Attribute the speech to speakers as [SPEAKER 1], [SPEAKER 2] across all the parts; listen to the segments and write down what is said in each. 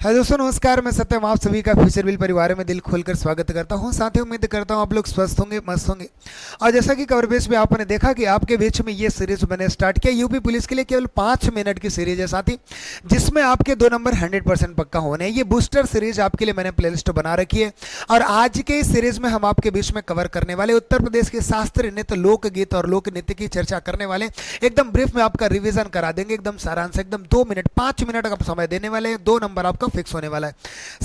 [SPEAKER 1] है दोस्तों, नमस्कार। मैं सत्यम आप सभी का फ्यूचर बिल परिवार में दिल खोलकर स्वागत करता हूं। साथ ही उम्मीद करता हूं आप लोग स्वस्थ होंगे, मस्त होंगे। और जैसा कि कवर पेज पे आपने देखा कि आपके बीच में ये सीरीज मैंने स्टार्ट किया यूपी पुलिस के लिए। केवल 5 मिनट की सीरीज है साथी, जिसमें आपके 2 नंबर 100% पक्का होने हैं। ये बूस्टर सीरीज आपके लिए मैंने प्लेलिस्ट बना रखी है। और आज के इस सीरीज में हम आपके बीच में कवर करने वाले उत्तर प्रदेश के शास्त्रीय नृत्य, लोकगीत और लोक नृत्य की चर्चा करने वाले। एकदम ब्रीफ में आपका रिवीजन करा देंगे, एकदम सारांश, एकदम 2 मिनट 5 मिनट का समय देने वाले हैं। 2 नंबर आपका फिक्स होने वाला है।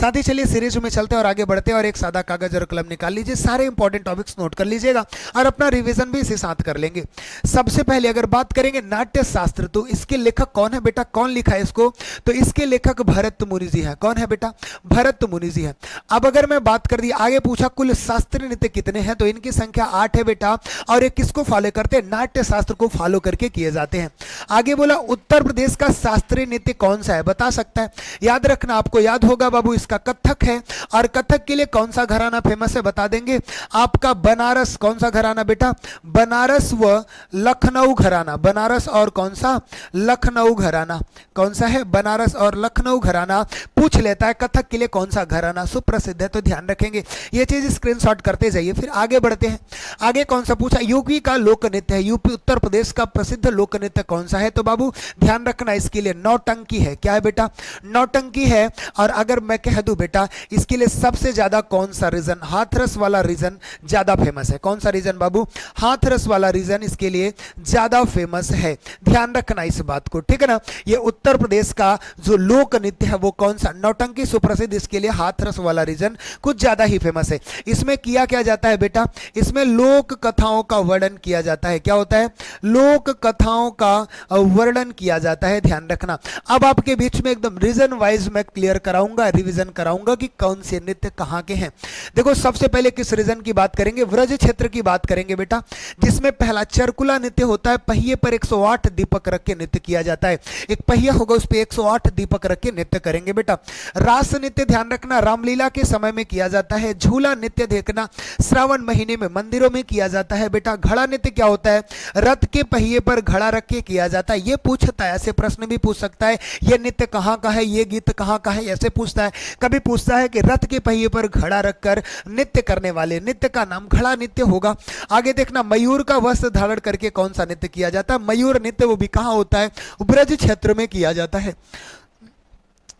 [SPEAKER 1] साथ ही चलिए सीरीज में चलते हैं और आगे बढ़ते हैं। और एक सादा कागज और कलम निकाल लीजिए, सारे इंपॉर्टेंट टॉपिक्स नोट कर लीजिएगा और अपना रिवीजन भी इसी साथ कर लेंगे। सबसे पहले अगर बात करेंगे नाट्य शास्त्र, तो इसके लेखक कौन है बेटा, कौन लिखा है इसको? तो इसके लेखक भरत मुनि जी है। कौन है बेटा? भरत मुनि जी है। अब अगर मैं बात कर दी, आगे पूछा कुल शास्त्रीय नृत्य कितने हैं, तो इनकी संख्या 8 है बेटा। और ये किसको फॉलो करते हैं? नाट्य शास्त्र को फॉलो करके किए जाते हैं। आगे बोला उत्तर प्रदेश का शास्त्रीय नृत्य कौन सा है, बता सकता है? याद रखना, आपको याद होगा बाबू, इसका कथक है। और कथक के लिए कौन सा घराना फेमस है, बता देंगे। आपका बनारस। कौन सा घराना बेटा? बनारस व लखनऊ घराना। बनारस और कौन सा? लखनऊ घराना। कौन सा है? बनारस और लखनऊ घराना पूछ लेता है। कथक के लिए कौन सा घराना सुप्रसिद्ध है, तो ध्यान रखेंगे। ये चीज स्क्रीनशॉट करते जाइए। फिर आगे बढ़ते हैं। आगे कौन सा पूछा? यूपी का लोक नृत्य है। यूपी उत्तर प्रदेश का प्रसिद्ध लोक नृत्य कौन सा है? तो बाबू ध्यान रखना, इसके लिए नौटंकी है। क्या है बेटा? नौटंकी है। और अगर मैं कह दूं बेटा, इसके लिए सबसे ज्यादा कौन सा रीजन, हाथरस वाला रीजन ज्यादा फेमस है। कौन सा रीजन बाबू? हाथरस वाला रीजन इसके लिए ज्यादा फेमस है। ध्यान रखना इस बात को, ठीक है ना। ये उत्तर प्रदेश का जो लोक नृत्य है वो कौन सा? नौटंकी सुप्रसिद्ध, इसके लिए हाथरस वाला रीजन कुछ ज्यादा ही फेमस है। इसमें किया क्या जाता है बेटा? इसमें लोक कथाओं का वर्णन किया जाता है। क्या होता है? लोक कथाओं का वर्णन किया जाता है। ध्यान रखना। अब आपके बीच में एकदम रीजन वाइज मैं क्लियर कराऊंगा, रिवीजन कराऊंगा कि कौन से नृत्य कहां के हैं। देखो, सबसे पहले किस रीजन की बात करेंगे? व्रज क्षेत्र की बात करेंगे बेटा, जिसमें पहला चरकुला नृत्य होता है। पहिए पर 108 दीपक रख के नृत्य किया जाता है। एक पहिया होगा, उस पर 108 दीपक रख के नृत्य करेंगे बेटा। रास नृत्य ध्यान रखना, रामलीला के समय में किया जाता है। झूला नृत्य देखना, श्रावण महीने में मंदिरों में किया जाता है बेटा। घड़ा नृत्य क्या होता है? रथ के पहिए पर घड़ा रख के किया जाता है। ये पूछता है, ऐसे प्रश्न भी पूछ सकता है, ये नृत्य कहां का है, ये गीत कहां का है, ऐसे पूछता है। कभी पूछता है कि रथ के पहिए पर घड़ा रखकर नृत्य करने वाले नृत्य का नाम घड़ा नृत्य होगा। आगे देखना, मयूर का वस्त्र धारण करके कौन सा नृत्य किया जाता है? मयूर नृत्य, वो भी कहां होता है? ब्रज क्षेत्र में किया जाता है।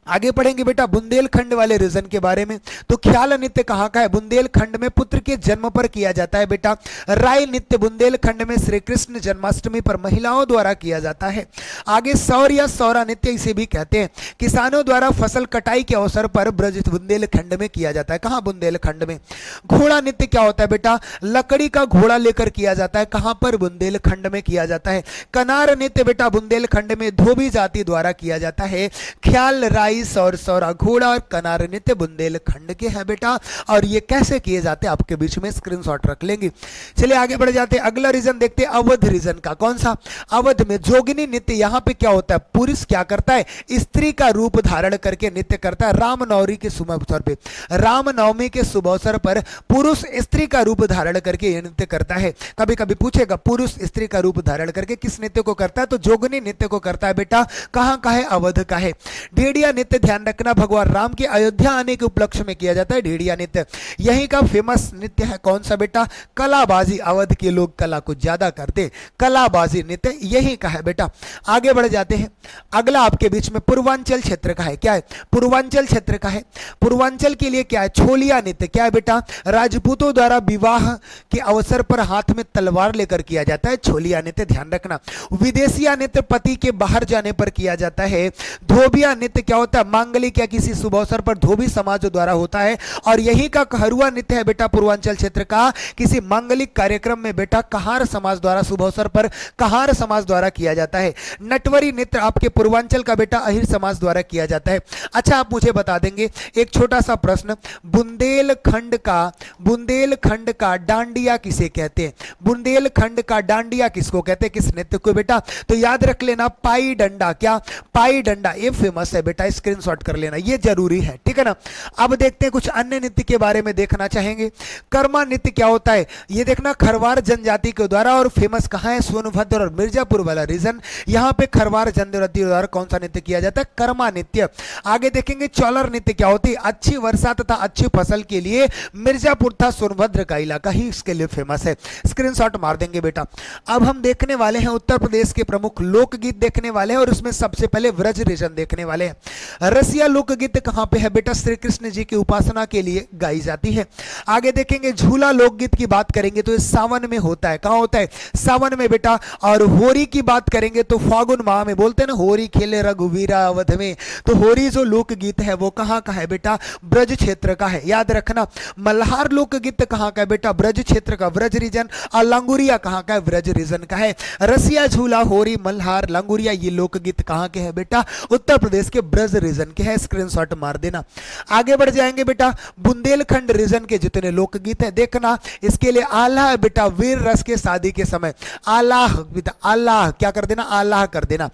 [SPEAKER 1] आगे पढ़ेंगे बेटा बुंदेलखंड वाले रीजन के बारे में। तो ख्याल नृत्य कहां का है? बुंदेलखंड में पुत्र के जन्म पर किया जाता है बेटा। राय नृत्य बुंदेलखंड में श्री कृष्ण जन्माष्टमी पर महिलाओं द्वारा किया जाता है। आगे सौर या सौरा नृत्य इसे भी कहते हैं, किसानों द्वारा फसल कटाई के अवसर पर ब्रज बुंदेलखंड में किया जाता है। कहां? बुंदेलखंड में। घोड़ा नृत्य क्या होता है बेटा? लकड़ी का घोड़ा लेकर किया जाता है। कहां पर? बुंदेलखंड में किया जाता है। कनार नृत्य बेटा बुंदेलखंड में धोबी जाति द्वारा किया जाता है। ख्याल, राय, सौर, सौरा, घोड़ा और कनार नृत्य बुंदेलखंड के हैं बेटा। और ये कैसे किए जाते हैं आपके बीच में स्क्रीनशॉट रख लेंगे। चलिए आगे बढ़ जाते हैं। अगला रीजन देखते हैं अवध रीजन का। कौन सा? अवध में जोगिनी नृत्य। यहां पे क्या होता है? पुरुष क्या करता है? स्त्री का रूप धारण करके नृत्य करता है। रामनवमी के शुभ अवसर पे, रामनवमी के शुभ अवसर पर पुरुष स्त्री का रूप धारण करके यह नृत्य करता है। कभी कभी पूछेगा पुरुष स्त्री का रूप धारण करके किस नृत्य को करता है? तो जोगिनी नृत्य को करता है बेटा। कहां का है? अवध का है। भेड़िया नृत्य ध्यान रखना, भगवान राम के अयोध्या आने के उपलक्ष्य में किया जाता है भेड़िया नृत्य। यहीं का फेमस नृत्य है कौन सा बेटा? कलाबाजी। अवध के लोग कला को ज्यादा करते, कलाबाजी नृत्य यहीं का है बेटा। आगे बढ़ जाते हैं। अगला आपके बीच में पूर्वांचल क्षेत्र का है। क्या है? पूर्वांचल क्षेत्र का है। पूर्वांचल के लिए क्या है? छोलिया नृत्य। क्या है बेटा? राजपूतों द्वारा विवाह के अवसर पर हाथ में तलवार लेकर किया जाता है छोलिया नृत्य। ध्यान रखना। विदेशिया नृत्य पति के बाहर जाने पर किया जाता है। धोबिया नृत्य क्या होता है? मांगलिक या किसी शुभ अवसर पर धोबी समाज द्वारा होता है। और यही का कहरुआ नृत्य है बेटा पूर्वांचल क्षेत्र का। किसी मांगलिक कार्यक्रम में बेटा कहार समाज द्वारा, शुभ अवसर पर कहार समाज द्वारा किया जाता है। नटवरी नृत्य आपके पूर्वांचल का बेटा अहिर समाज द्वारा किया जाता है। अच्छा, आप मुझे बता देंगे एक छोटा सा प्रश्न, बुंदेलखंड का डांडिया किसे कहते हैं? बुंदेलखंड का डांडिया किसको कहते हैं? किस नृत्य को बेटा? तो याद रख लेना, पाई डंडा। क्या? पाई डंडा, ये फेमस है बेटा। स्क्रीनशॉट कर लेना, ये जरूरी है, ठीक है ना। अब देखते हैं कुछ अन्य नृत्य के बारे में देखना चाहेंगे। कर्मा नृत्य क्या होता है, ये देखना खरवार जनजाति के द्वारा, और फेमस कहाँ है, सोनभद्र और मिर्जापुर वाला रीजन, यहाँ पे खरवार जनजाति के द्वारा कौन सा नृत्य किया जाता है, कर्मा नृत्य। आगे देखेंगे चौलर नृत्य क्या होती है, अच्छी वर्षा तथा अच्छी फसल के लिए मिर्जापुर था सोनभद्र का इलाका ही इसके लिए फेमस है, स्क्रीनशॉट मार देंगे बेटा। अब हम देखने वाले हैं उत्तर प्रदेश के प्रमुख लोकगीत देखने वाले हैं, और उसमें सबसे पहले व्रज रीजन देखने वाले हैं। रसिया लोकगीत कहां पे है बेटा, श्री कृष्ण जी की उपासना के लिए गाई जाती है। आगे देखेंगे झूला लोकगीत की बात करेंगे तो सावन में होता है, कहां होता है, सावन में बेटा। और होरी की बात करेंगे तो फागुन माह में, बोलते हैं ना होरी खेले रघुवीरा अवध में, तो होरी जो लोकगीत है वो कहां का है बेटा, ब्रज क्षेत्र का है, याद रखना। मल्हार लोकगीत कहां का है बेटा, ब्रज क्षेत्र का, ब्रज रीजन। और लांगुरिया कहां का है, ब्रज रीजन का है। रसिया, झूला, होरी, मल्हार, लांगुरिया ये लोकगीत कहां के हैं बेटा, उत्तर प्रदेश के ब्रज रीजन के हैं, स्क्रीनशॉट मार देना। आगे बढ़ जाएंगे बेटा, बुंदेलखंड रीजन के जितने लोकगीत हैं देखना, इसके लिए आल्हा है बेटा, वीर रस के शादी के समय आल्हा बेटा, आल्हा क्या कर देना, आल्हा कर देना।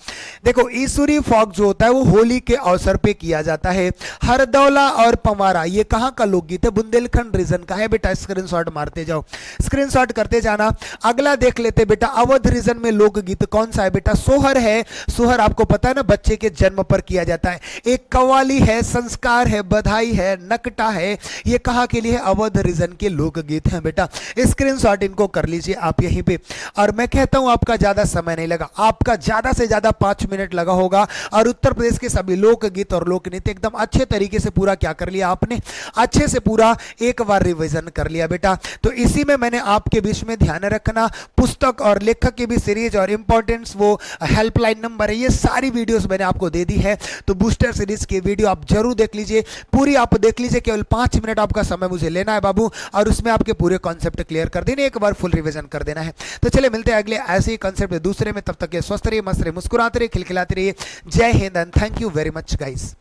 [SPEAKER 1] देखो ईश्वरी फॉग जो होता है वो होली के अवसर पे किया जाता है। हरदौला और पवारा ये कहां का लोकगीत है, बुंदेलखंड रीजन का है बेटा, स्क्रीनशॉट मारते जाओ, स्क्रीनशॉट करते जाना। अगला देख लेते बेटा, अवध रीजन में लोकगीत कौन सा है बेटा, सोहर है। सोहर आपको पता है ना, बच्चे के जन्म पर किया जाता है। एक कव्वाली है, संस्कार है, बधाई है, नकटा है, ये कहां के लिए, अवध रीजन के लोकगीत हैं बेटा, स्क्रीनशॉट इनको कर लीजिए आप यहीं पे। और मैं कहता हूं आपका ज्यादा समय नहीं लगा, आपका ज्यादा से ज्यादा 5 मिनट लगा होगा, और उत्तर प्रदेश के सभी लोकगीत और लोक नृत्य एकदम अच्छे तरीके से पूरा क्या कर लिया आपने, अच्छे से पूरा एक बार रिवीजन कर लिया बेटा। तो इसी में मैंने आपके बीच में ध्यान रखना, पुस्तक और लेखक की भी सीरीज और इंपॉर्टेंस वो हेल्पलाइन नंबर है, ये सारी वीडियोस मैंने आपको दे दी है। तो बूस्टर सीरीज की वीडियो आप जरूर देख लीजिए, पूरी आप देख लीजिए, केवल 5 मिनट आपका समय मुझे लेना है बाबू, और उसमें आपके पूरे कॉन्सेप्ट क्लियर कर देने, एक बार फुल रिवीजन कर देना है। तो चलिए मिलते हैं अगले ऐसे ही कॉन्सेप्ट दूसरे में, तब तक के स्वस्थ रहिए, मस्त रहिए, मुस्कुराते रहिए, खिलखिलाते रहिए। जय Hind and thank you very much guys.